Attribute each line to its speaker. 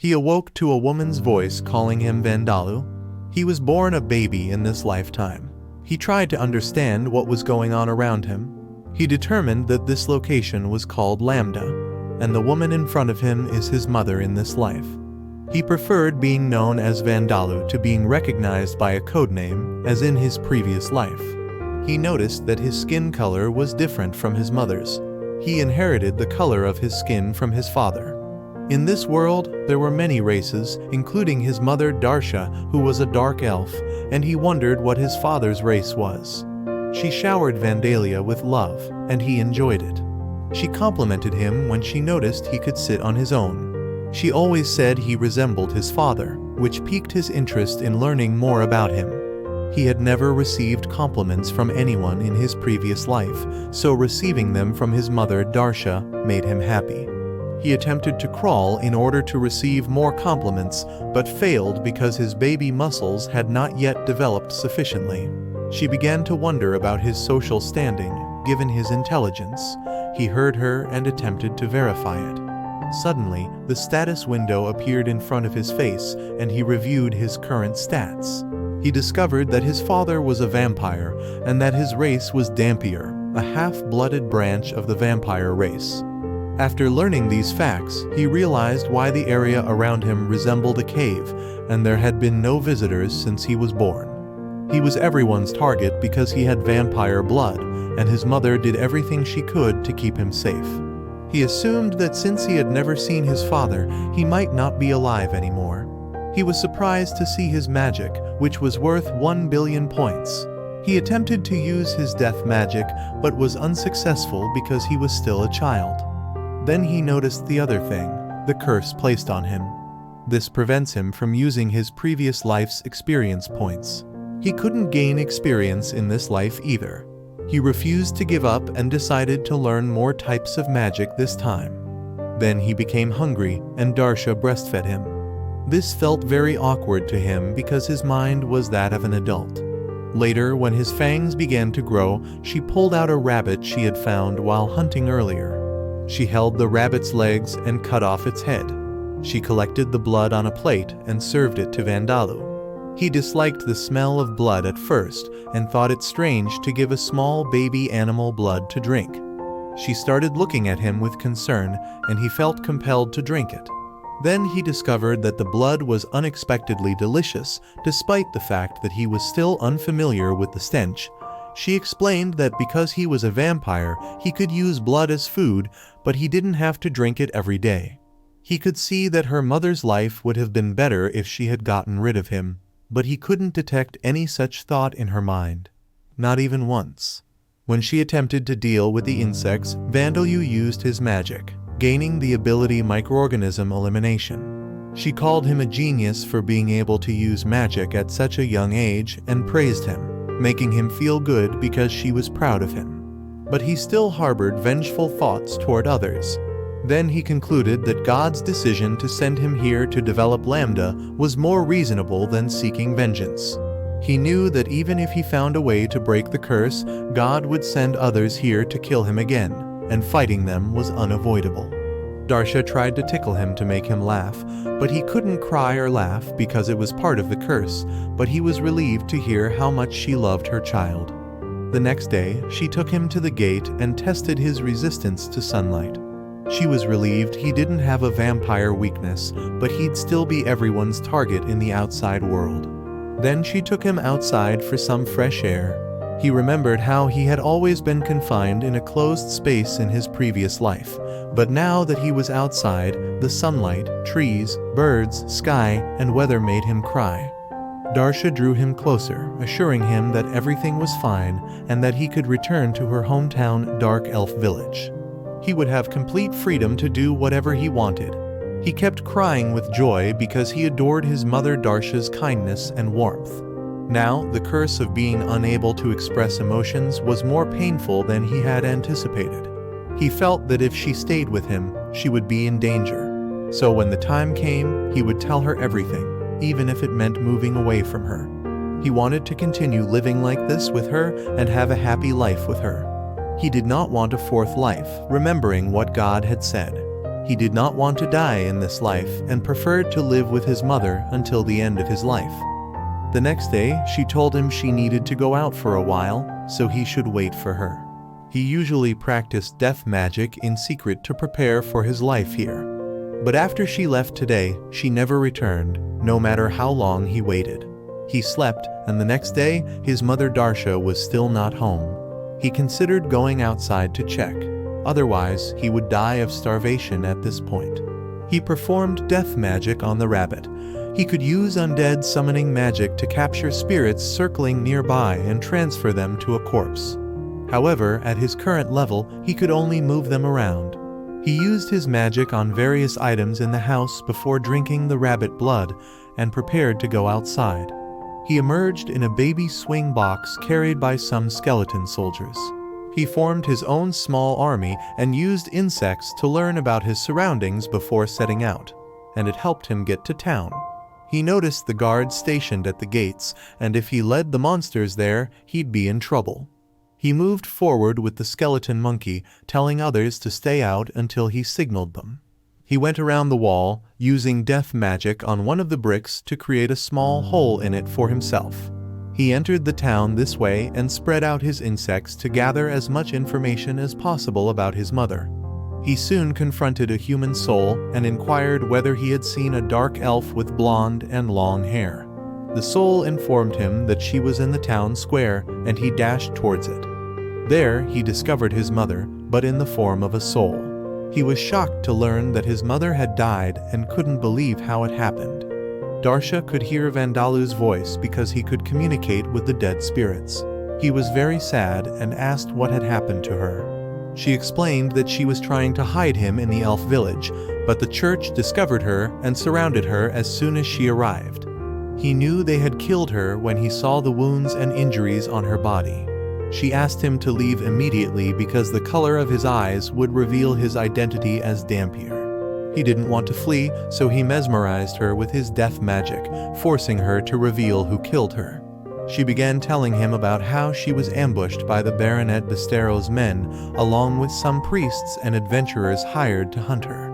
Speaker 1: He awoke to a woman's voice calling him Vandalu. He was born a baby in this lifetime. He tried to understand what was going on around him. He determined that this location was called Lambda, and the woman in front of him is his mother in this life. He preferred being known as Vandalu to being recognized by a codename, as in his previous life. He noticed that his skin color was different from his mother's. He inherited the color of his skin from his father. In this world, there were many races, including his mother Darsha, who was a dark elf, and he wondered what his father's race was. She showered Vandalia with love, and he enjoyed it. She complimented him when she noticed he could sit on his own. She always said he resembled his father, which piqued his interest in learning more about him. He had never received compliments from anyone in his previous life, so receiving them from his mother Darsha made him happy. He attempted to crawl in order to receive more compliments, but failed because his baby muscles had not yet developed sufficiently. She began to wonder about his social standing, given his intelligence. He heard her and attempted to verify it. Suddenly, the status window appeared in front of his face, and he reviewed his current stats. He discovered that his father was a vampire, and that his race was Dampier, a half-blooded branch of the vampire race. After learning these facts, he realized why the area around him resembled a cave, and there had been no visitors since he was born. He was everyone's target because he had vampire blood, and his mother did everything she could to keep him safe. He assumed that since he had never seen his father, he might not be alive anymore. He was surprised to see his magic, which was worth 1 billion points. He attempted to use his death magic, but was unsuccessful because he was still a child. Then he noticed the other thing, the curse placed on him. This prevents him from using his previous life's experience points. He couldn't gain experience in this life either. He refused to give up and decided to learn more types of magic this time. Then he became hungry, and Darsha breastfed him. This felt very awkward to him because his mind was that of an adult. Later, when his fangs began to grow, she pulled out a rabbit she had found while hunting earlier. She held the rabbit's legs and cut off its head. She collected the blood on a plate and served it to Vandalu. He disliked the smell of blood at first and thought it strange to give a small baby animal blood to drink. She started looking at him with concern, and he felt compelled to drink it. Then he discovered that the blood was unexpectedly delicious, despite the fact that he was still unfamiliar with the stench. She explained that because he was a vampire, he could use blood as food, but he didn't have to drink it every day. He could see that her mother's life would have been better if she had gotten rid of him, but he couldn't detect any such thought in her mind. Not even once. When she attempted to deal with the insects, Vandalu used his magic, gaining the ability microorganism elimination. She called him a genius for being able to use magic at such a young age and praised him, making him feel good because she was proud of him. But he still harbored vengeful thoughts toward others. Then he concluded that God's decision to send him here to develop Lambda was more reasonable than seeking vengeance. He knew that even if he found a way to break the curse, God would send others here to kill him again, and fighting them was unavoidable. Darsha tried to tickle him to make him laugh, but he couldn't cry or laugh because it was part of the curse, but he was relieved to hear how much she loved her child. The next day, she took him to the gate and tested his resistance to sunlight. She was relieved he didn't have a vampire weakness, but he'd still be everyone's target in the outside world. Then she took him outside for some fresh air. He remembered how he had always been confined in a closed space in his previous life, but now that he was outside, the sunlight, trees, birds, sky, and weather made him cry. Darsha drew him closer, assuring him that everything was fine and that he could return to her hometown Dark Elf Village. He would have complete freedom to do whatever he wanted. He kept crying with joy because he adored his mother Darsha's kindness and warmth. Now, the curse of being unable to express emotions was more painful than he had anticipated. He felt that if she stayed with him, she would be in danger. So when the time came, he would tell her everything, even if it meant moving away from her. He wanted to continue living like this with her and have a happy life with her. He did not want a fourth life, remembering what God had said. He did not want to die in this life and preferred to live with his mother until the end of his life. The next day, she told him she needed to go out for a while, so he should wait for her. He usually practiced death magic in secret to prepare for his life here. But after she left today, she never returned, no matter how long he waited. He slept, and the next day, his mother Darsha was still not home. He considered going outside to check. Otherwise, he would die of starvation at this point. He performed death magic on the rabbit. He could use undead summoning magic to capture spirits circling nearby and transfer them to a corpse. However, at his current level, he could only move them around. He used his magic on various items in the house before drinking the rabbit blood and prepared to go outside. He emerged in a baby swing box carried by some skeleton soldiers. He formed his own small army and used insects to learn about his surroundings before setting out, and it helped him get to town. He noticed the guards stationed at the gates, and if he led the monsters there, he'd be in trouble. He moved forward with the skeleton monkey, telling others to stay out until he signaled them. He went around the wall, using death magic on one of the bricks to create a small hole in it for himself. He entered the town this way and spread out his insects to gather as much information as possible about his mother. He soon confronted a human soul and inquired whether he had seen a dark elf with blonde and long hair. The soul informed him that she was in the town square, and he dashed towards it. There, he discovered his mother, but in the form of a soul. He was shocked to learn that his mother had died and couldn't believe how it happened. Darsha could hear Vandalu's voice because he could communicate with the dead spirits. He was very sad and asked what had happened to her. She explained that she was trying to hide him in the elf village, but the church discovered her and surrounded her as soon as she arrived. He knew they had killed her when he saw the wounds and injuries on her body. She asked him to leave immediately because the color of his eyes would reveal his identity as Dampier. He didn't want to flee, so he mesmerized her with his death magic, forcing her to reveal who killed her. She began telling him about how she was ambushed by the Baronet Bastero's men, along with some priests and adventurers hired to hunt her.